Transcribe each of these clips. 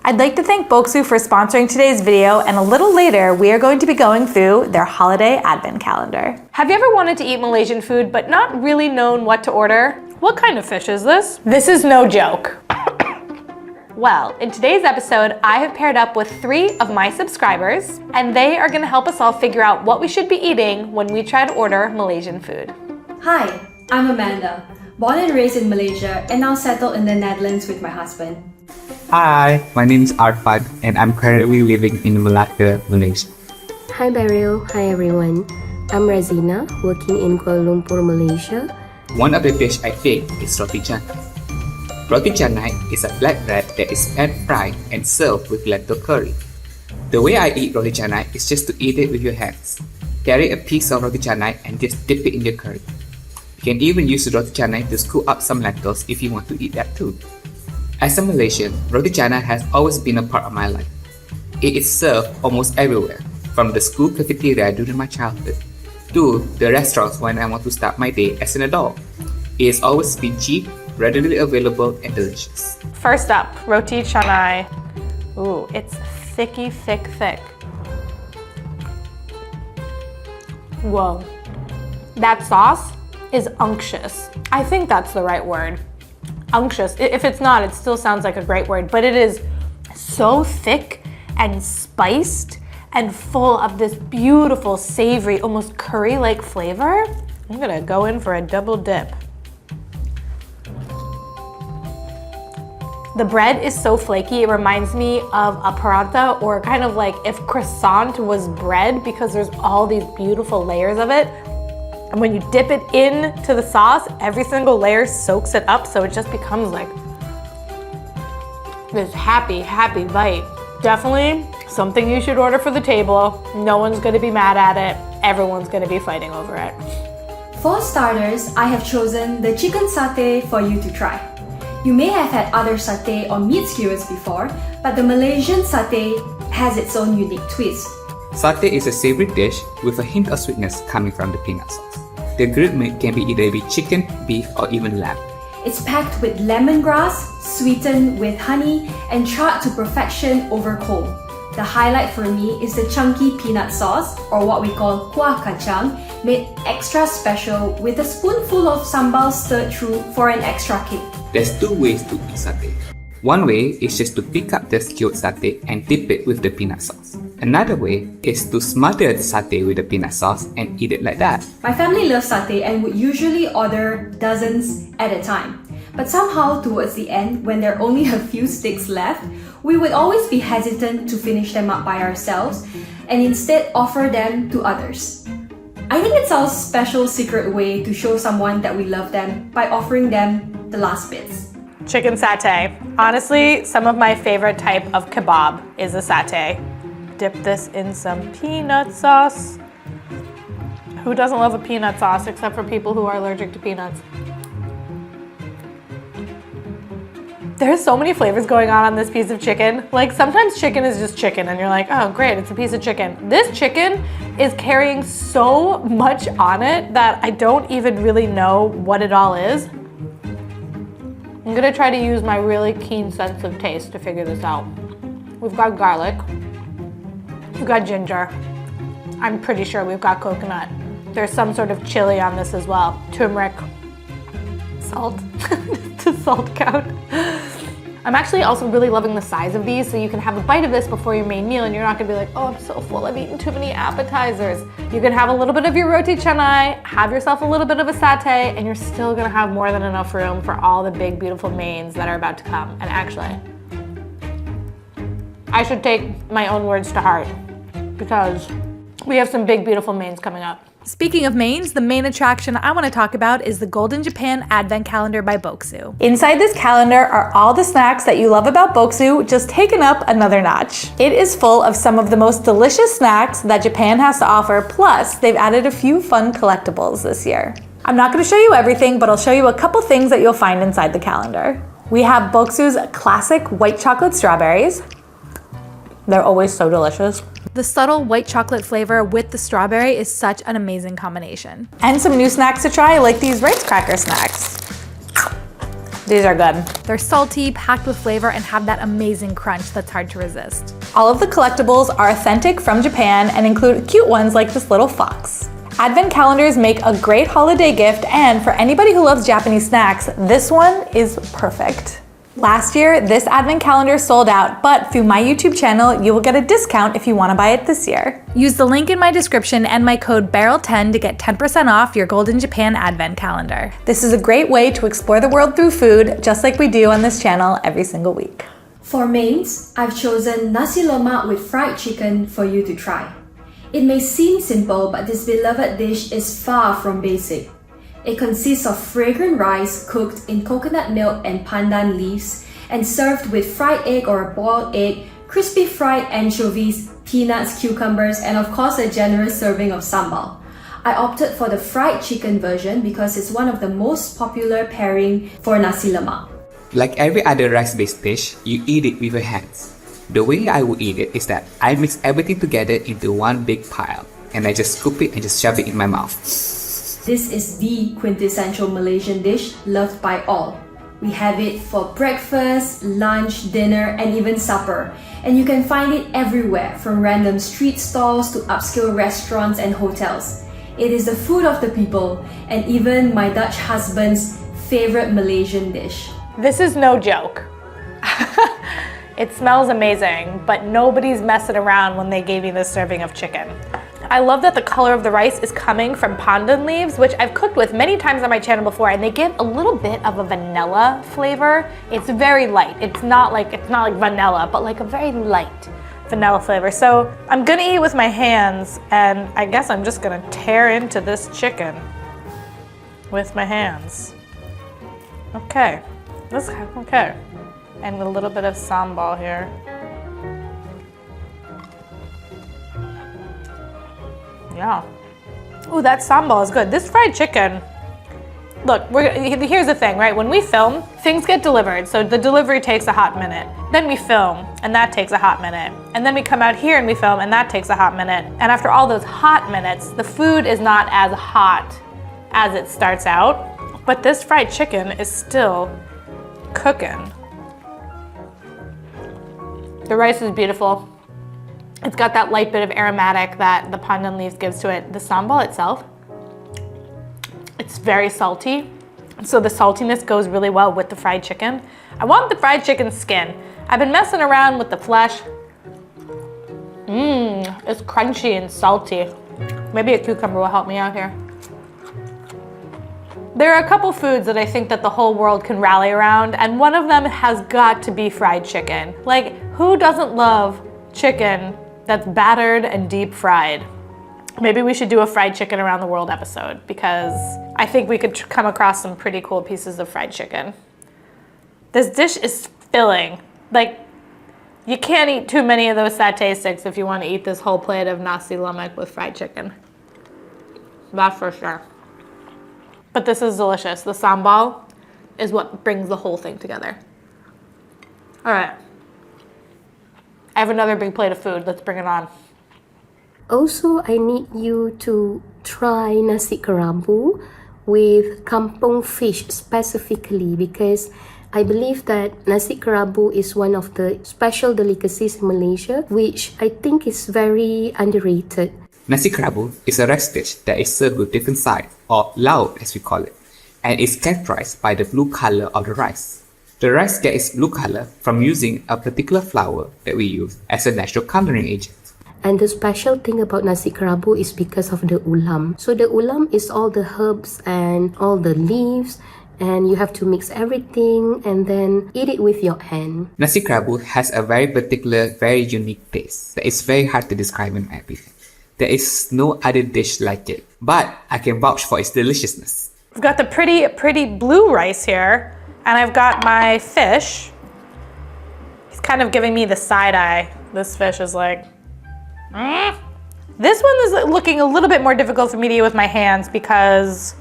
I'd like to thank Boksu for sponsoring today's video, and a little later, we are going to be going through their holiday advent calendar. Have you ever wanted to eat Malaysian food but not really known what to order? What kind of fish is this? This is no joke. Well, in today's episode, I have paired up with 3 of my subscribers, and they are gonna help us all figure out what we should be eating when we try to order Malaysian food. Hi, I'm Amanda, born and raised in Malaysia and now settled in the Netherlands with my husband. Hi, my name is Arfan and I'm currently living in Malacca, Malaysia. Hi Beryl, hi everyone. I'm Razinah, working in Kuala Lumpur, Malaysia. One of the dish I think is Roti Canai. Roti Canai is a black bread that is pan-fried and served with lentil curry. The way I eat Roti Canai is just to eat it with your hands. Carry a piece of Roti Canai and just dip it in the curry. You can even use the Roti Canai to scoop up some lentils if you want to eat that too. As a Malaysian, Roti Canai has always been a part of my life. It is served almost everywhere, from the school cafeteria during my childhood, to the restaurants when I want to start my day as an adult. It has always been cheap, readily available, and delicious. First up, Roti Canai. Ooh, it's thicky, thick. Whoa. That sauce is unctuous. I think that's the right word. Unctuous. If it's not, it still sounds like a great word, but it is so thick and spiced and full of this beautiful, savory, almost curry-like flavor. I'm gonna go in for a double dip. The bread is so flaky, it reminds me of a paratha, or kind of like if croissant was bread, because there's all these beautiful layers of it. And when you dip it into the sauce, every single layer soaks it up, so it just becomes like this happy bite. Definitely something you should order for the table. No one's gonna be mad at it. Everyone's gonna be fighting over it. For starters, I have chosen the chicken satay for you to try. You may have had other satay or meat skewers before, but the Malaysian satay has its own unique twist. Satay is a savory dish with a hint of sweetness coming from the peanut sauce. The grilled meat can be either with chicken, beef, or even lamb. It's packed with lemongrass, sweetened with honey, and charred to perfection over coal. The highlight for me is the chunky peanut sauce, or what we call kuah kacang, made extra special with a spoonful of sambal stirred through for an extra kick. There's 2 ways to eat satay. One way is just to pick up the skewed satay and dip it with the peanut sauce. Another way is to smother the satay with the peanut sauce and eat it like that. My family loves satay and would usually order dozens at a time. But somehow towards the end, when there are only a few sticks left, we would always be hesitant to finish them up by ourselves and instead offer them to others. I think it's our special secret way to show someone that we love them by offering them the last bits. Chicken satay. Honestly, some of my favorite type of kebab is a satay. Dip this in some peanut sauce. Who doesn't love a peanut sauce except for people who are allergic to peanuts? There's so many flavors going on this piece of chicken. Like sometimes chicken is just chicken and you're like, oh great, it's a piece of chicken. This chicken is carrying so much on it that I don't even really know what it all is. I'm gonna try to use my really keen sense of taste to figure this out. We've got garlic, we've got ginger. I'm pretty sure we've got coconut. There's some sort of chili on this as well. Turmeric, salt, does salt count? I'm actually also really loving the size of these, so you can have a bite of this before your main meal and you're not gonna be like, oh, I'm so full, I've eaten too many appetizers. You can have a little bit of your Roti Canai, have yourself a little bit of a satay, and you're still gonna have more than enough room for all the big, beautiful mains that are about to come. And actually, I should take my own words to heart because we have some big, beautiful mains coming up. Speaking of mains, the main attraction I want to talk about is the Golden Japan Advent Calendar by Boksu. Inside this calendar are all the snacks that you love about Boksu, just taken up another notch. It is full of some of the most delicious snacks that Japan has to offer, plus they've added a few fun collectibles this year. I'm not going to show you everything, but I'll show you a couple things that you'll find inside the calendar. We have Boksu's classic white chocolate strawberries. They're always so delicious. The subtle white chocolate flavor with the strawberry is such an amazing combination. And some new snacks to try, like these rice cracker snacks. These are good. They're salty, packed with flavor, and have that amazing crunch that's hard to resist. All of the collectibles are authentic from Japan and include cute ones like this little fox. Advent calendars make a great holiday gift, and for anybody who loves Japanese snacks, this one is perfect. Last year, this advent calendar sold out, but through my YouTube channel, you will get a discount if you want to buy it this year. Use the link in my description and my code BERYL10 to get 10% off your Golden Japan Advent Calendar. This is a great way to explore the world through food, just like we do on this channel every single week. For mains, I've chosen Nasi Lemak with fried chicken for you to try. It may seem simple, but this beloved dish is far from basic. It consists of fragrant rice cooked in coconut milk and pandan leaves and served with fried egg or a boiled egg, crispy fried anchovies, peanuts, cucumbers, and of course a generous serving of sambal. I opted for the fried chicken version because it's one of the most popular pairing for nasi lemak. Like every other rice-based dish, you eat it with your hands. The way I would eat it is that I mix everything together into one big pile, and I just scoop it and just shove it in my mouth. This is the quintessential Malaysian dish loved by all. We have it for breakfast, lunch, dinner, and even supper. And you can find it everywhere, from random street stalls to upscale restaurants and hotels. It is the food of the people, and even my Dutch husband's favorite Malaysian dish. This is no joke. It smells amazing, but nobody's messing around when they gave me this serving of chicken. I love that the color of the rice is coming from pandan leaves, which I've cooked with many times on my channel before, and they give a little bit of a vanilla flavor. It's very light. It's not like vanilla, but like a very light vanilla flavor. So I'm gonna eat with my hands, and I guess I'm just gonna tear into this chicken with my hands. Okay, okay. And a little bit of sambal here. Yeah. Ooh, that sambal is good. This fried chicken, look, here's the thing, right? When we film, things get delivered. So the delivery takes a hot minute. Then we film, and that takes a hot minute. And then we come out here and we film, and that takes a hot minute. And after all those hot minutes, the food is not as hot as it starts out. But this fried chicken is still cooking. The rice is beautiful. It's got that light bit of aromatic that the pandan leaves gives to it. The sambal itself, it's very salty. So the saltiness goes really well with the fried chicken. I want the fried chicken skin. I've been messing around with the flesh. It's crunchy and salty. Maybe a cucumber will help me out here. There are a couple foods that I think that the whole world can rally around, and one of them has got to be fried chicken. Like, who doesn't love chicken that's battered and deep fried? Maybe we should do a fried chicken around the world episode, because I think we could come across some pretty cool pieces of fried chicken. This dish is filling. Like, you can't eat too many of those satay sticks if you want to eat this whole plate of nasi lemak with fried chicken. That's for sure. But this is delicious. The sambal is what brings the whole thing together. All right. I have another big plate of food. Let's bring it on. Also, I need you to try nasi kerabu with kampung fish specifically, because I believe that nasi kerabu is one of the special delicacies in Malaysia, which I think is very underrated. Nasi Kerabu is a rice dish that is served with different sides, or lau as we call it, and is characterized by the blue color of the rice. The rice gets its blue color from using a particular flour that we use as a natural coloring agent. And the special thing about nasi kerabu is because of the ulam. So the ulam is all the herbs and all the leaves, and you have to mix everything and then eat it with your hand. Nasi Kerabu has a very particular, very unique taste that is very hard to describe in my opinion. There is no other dish like it, but I can vouch for its deliciousness. I've got the pretty blue rice here, and I've got my fish. He's kind of giving me the side eye. This fish is like, This one is looking a little bit more difficult for me to eat with my hands because,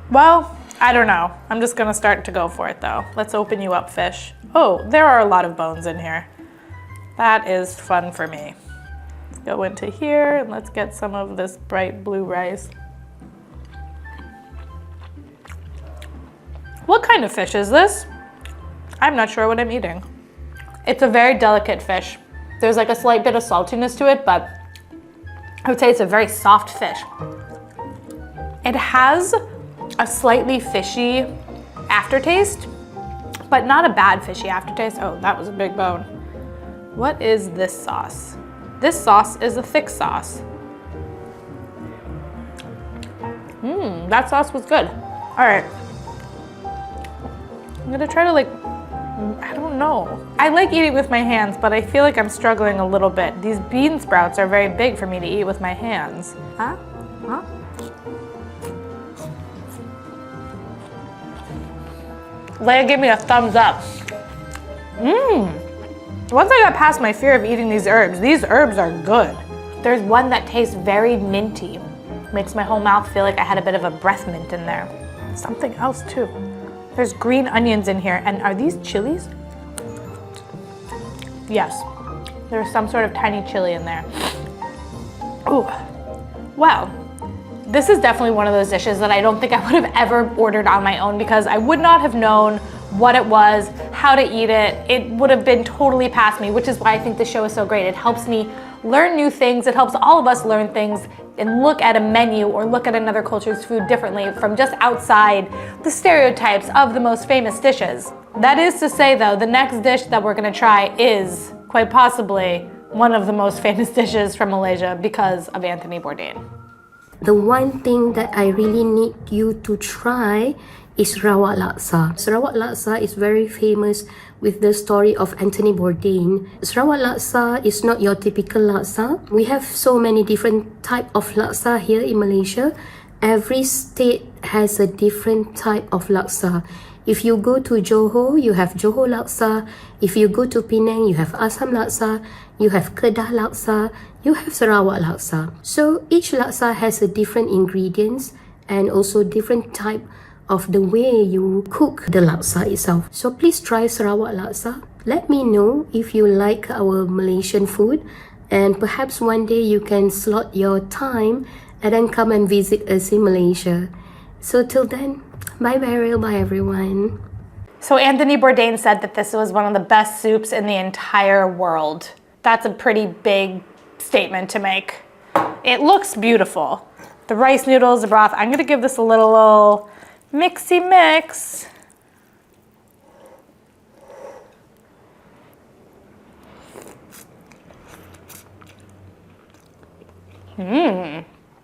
well, I don't know. I'm just gonna start to go for it though. Let's open you up, fish. Oh, there are a lot of bones in here. That is fun for me. Let's go into here and let's get some of this bright blue rice. What kind of fish is this? I'm not sure what I'm eating. It's a very delicate fish. There's like a slight bit of saltiness to it, but I would say it's a very soft fish. It has a slightly fishy aftertaste, but not a bad fishy aftertaste. Oh, that was a big bone. What is this sauce? This sauce is a thick sauce. That sauce was good. All right. I'm gonna try to I don't know. I like eating with my hands, but I feel like I'm struggling a little bit. These bean sprouts are very big for me to eat with my hands. Huh? Leia gave me a thumbs up. Once I got past my fear of eating these herbs are good. There's one that tastes very minty. Makes my whole mouth feel like I had a bit of a breath mint in there. Something else too. There's green onions in here, and are these chilies? Yes, there's some sort of tiny chili in there. Ooh, wow. This is definitely one of those dishes that I don't think I would have ever ordered on my own because I would not have known what it was, how to eat it. It would have been totally past me, which is why I think the show is so great. It helps me learn new things. It helps all of us learn things and look at a menu or look at another culture's food differently from just outside the stereotypes of the most famous dishes. That is to say though, the next dish that we're gonna try is quite possibly one of the most famous dishes from Malaysia because of Anthony Bourdain. The one thing that I really need you to try is Sarawak Laksa. Sarawak Laksa is very famous with the story of Anthony Bourdain. Sarawak Laksa is not your typical laksa. We have so many different type of laksa here in Malaysia. Every state has a different type of laksa. If you go to Johor, you have Johor Laksa. If you go to Penang, you have Assam Laksa. You have Kedah Laksa. You have Sarawak Laksa. So each laksa has a different ingredients and also different type of the way you cook the laksa itself. So please try Sarawak Laksa. Let me know if you like our Malaysian food, and perhaps one day you can slot your time and then come and visit us in Malaysia. So till then, bye Beryl, bye everyone. So Anthony Bourdain said that this was one of the best soups in the entire world. That's a pretty big statement to make. It looks beautiful. The rice noodles, the broth. I'm gonna give this a little mixy mix.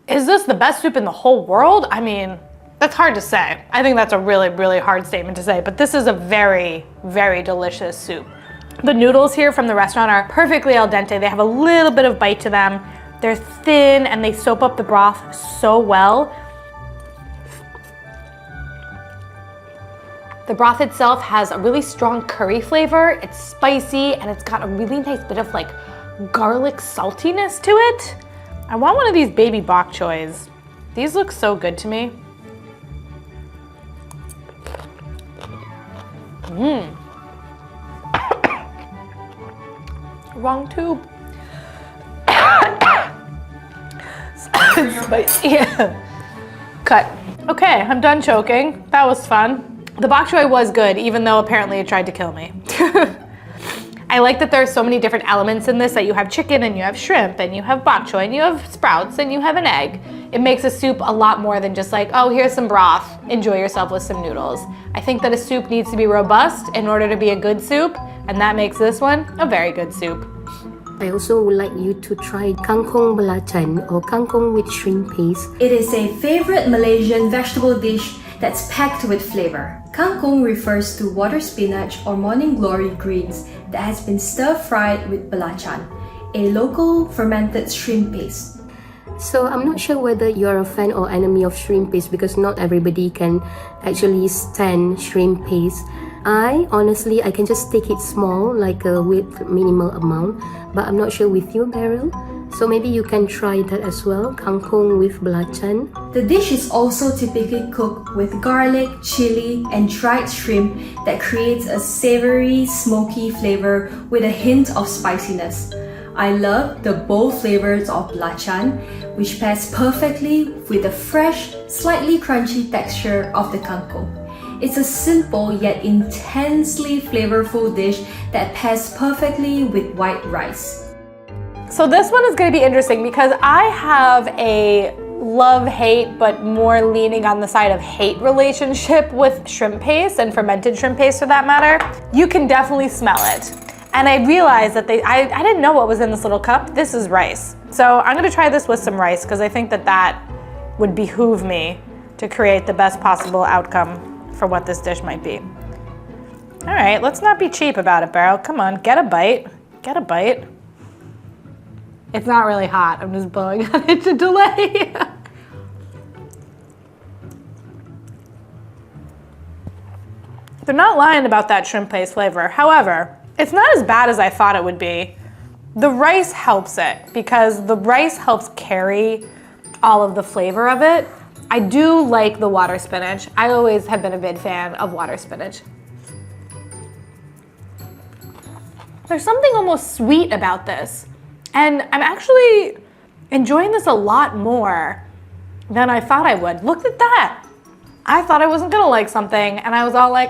Is this the best soup in the whole world? I mean, that's hard to say. I think that's a really, really hard statement to say, but this is a very, very delicious soup. The noodles here from the restaurant are perfectly al dente. They have a little bit of bite to them. They're thin and they soak up the broth so well. The broth itself has a really strong curry flavor. It's spicy and it's got a really nice bit of garlic saltiness to it. I want one of these baby bok choys. These look so good to me. Wrong tube. Spicy. Cut. Okay, I'm done choking. That was fun. The bok choy was good, even though apparently it tried to kill me. I like that there are so many different elements in this, that you have chicken and you have shrimp and you have bok choy and you have sprouts and you have an egg. It makes a soup a lot more than just oh, here's some broth, enjoy yourself with some noodles. I think that a soup needs to be robust in order to be a good soup, and that makes this one a very good soup. I also would like you to try Kang Kung Belacan or Kang Kung with shrimp paste. It is a favorite Malaysian vegetable dish that's packed with flavor. Kang Kung refers to water spinach or morning glory greens that has been stir-fried with belacan, a local fermented shrimp paste. So I'm not sure whether you're a fan or enemy of shrimp paste, because not everybody can actually stand shrimp paste. I can just take it small, with minimal amount, but I'm not sure with you, Beryl. So maybe you can try that as well, Kang Kung with belacan. The dish is also typically cooked with garlic, chili, and dried shrimp that creates a savory, smoky flavor with a hint of spiciness. I love the bold flavors of belacan, which pairs perfectly with the fresh, slightly crunchy texture of the kang kung. It's a simple yet intensely flavorful dish that pairs perfectly with white rice. So this one is going to be interesting because I have a love-hate, but more leaning on the side of hate relationship with shrimp paste and fermented shrimp paste for that matter. You can definitely smell it. And I realized that I didn't know what was in this little cup. This is rice. So I'm gonna try this with some rice because I think that would behoove me to create the best possible outcome for what this dish might be. All right, let's not be cheap about it, Beryl. Come on, get a bite. Get a bite. It's not really hot. I'm just blowing on it to delay. They're not lying about that shrimp paste flavor. However, it's not as bad as I thought it would be. The rice helps it because the rice helps carry all of the flavor of it. I do like the water spinach. I always have been a big fan of water spinach. There's something almost sweet about this. And I'm actually enjoying this a lot more than I thought I would. Look at that. I thought I wasn't gonna like something and I was all like,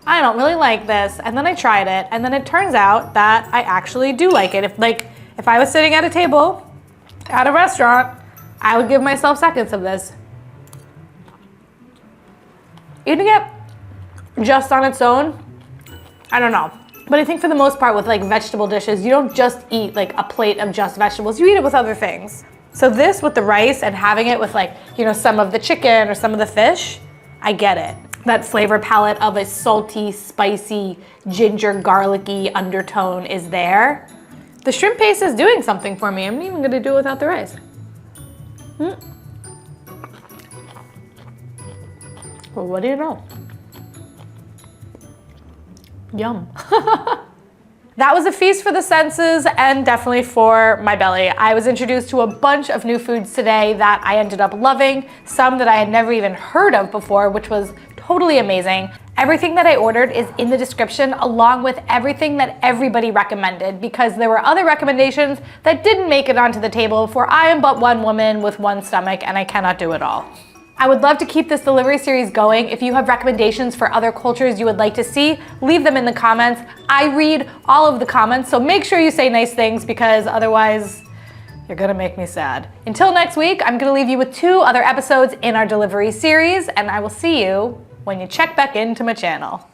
I don't really like this. And then I tried it and then it turns out that I actually do like it. If I was sitting at a table at a restaurant, I would give myself seconds of this. Eating it just on its own, I don't know. But I think for the most part with like vegetable dishes, you don't just eat like a plate of just vegetables, you eat it with other things. So this with the rice and having it with like, you know, some of the chicken or some of the fish, I get it. That flavor palette of a salty, spicy, ginger, garlicky undertone is there. The shrimp paste is doing something for me. I'm even gonna do it without the rice. Well, what do you know? Yum. That was a feast for the senses and definitely for my belly. I was introduced to a bunch of new foods today that I ended up loving, some that I had never even heard of before, which was totally amazing. Everything that I ordered is in the description along with everything that everybody recommended because there were other recommendations that didn't make it onto the table for I am but one woman with one stomach and I cannot do it all. I would love to keep this delivery series going. If you have recommendations for other cultures you would like to see, leave them in the comments. I read all of the comments, so make sure you say nice things because otherwise you're gonna make me sad. Until next week, I'm gonna leave you with 2 other episodes in our delivery series and I will see you when you check back into my channel.